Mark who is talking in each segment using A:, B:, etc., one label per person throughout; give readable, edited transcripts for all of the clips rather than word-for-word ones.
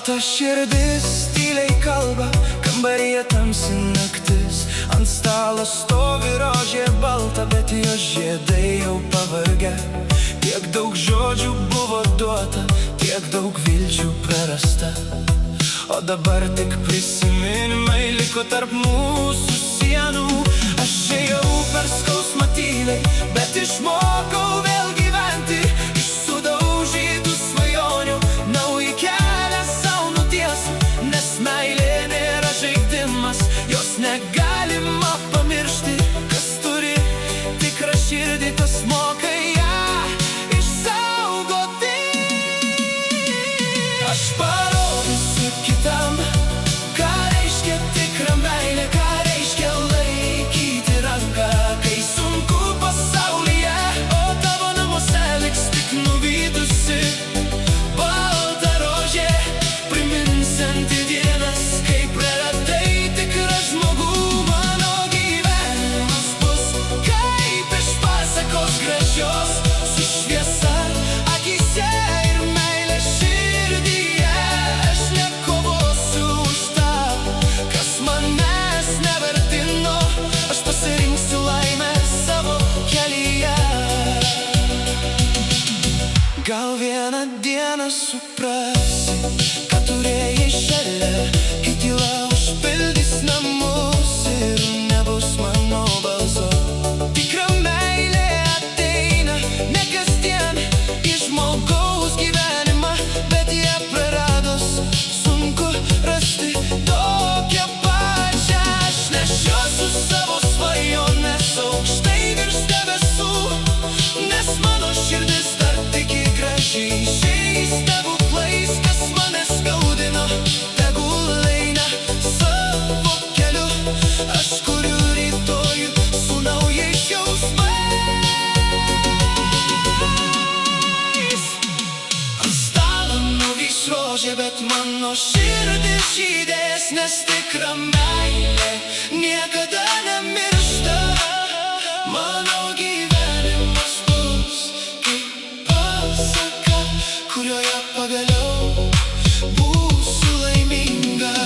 A: Balta širdis tyliai kalba, kambaryje tamsi naktis. Ant stalo stovi rožė balta, bet jos žiedai jau pavargę. Tiek daug žodžių buvo duota, tiek daug vilčių prarasta. O dabar tik prisiminimai liko tarp mūsų sienų. Aš ėjau per skausmą tyliai, bet išmokau vėl gyventi. Iš sudaužytų svajonių naują kelią sau nutiesiu. Nes meilė nėra žaidimas, jos negalima pamiršti. Kas turi tikrą širdį, tas moka ją išsaugoti. Aš parodysiu kitam, ką reiškia tikra meilė, ką reiškia laikyti ranką, kai sunku pasaulyje, o tavo namuose liks tik nuvytusi balta rožė, priminsianti dienas, kaip praradai tikrą žmogų. Mano gyvenimas bus kaip iš pasakos gražios, su šviesa akyse ir meile širdyje. Aš nekovosiu už tą, kas manęs nevertino. Aš pasirinksiu laimę savo kelyje. Gal vieną dieną suprasi, kad turėjai šalia, kai tyla užpildys namus ir nebus mano balso. Tikra meilė ateina ne kasdien į žmogaus gyvenimą, bet ją praradus sunku rasti tokią pačią. Aš nešiosiu savo svajones aukštai virš debesų, nes mano širdis dar tiki gražiais stebuklais. Kas mane skaudino, tegul eina savo keliu. Aš kuriu rytojų su naujais jausmais. Ant stalo nuvyks rožė, bet mano širdis žydės, nes tikra meilė niekada nemiršta. Mano gyvenimas bus kaip pasaka, kurioje pagaliau būsiu laimingas.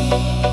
A: Oh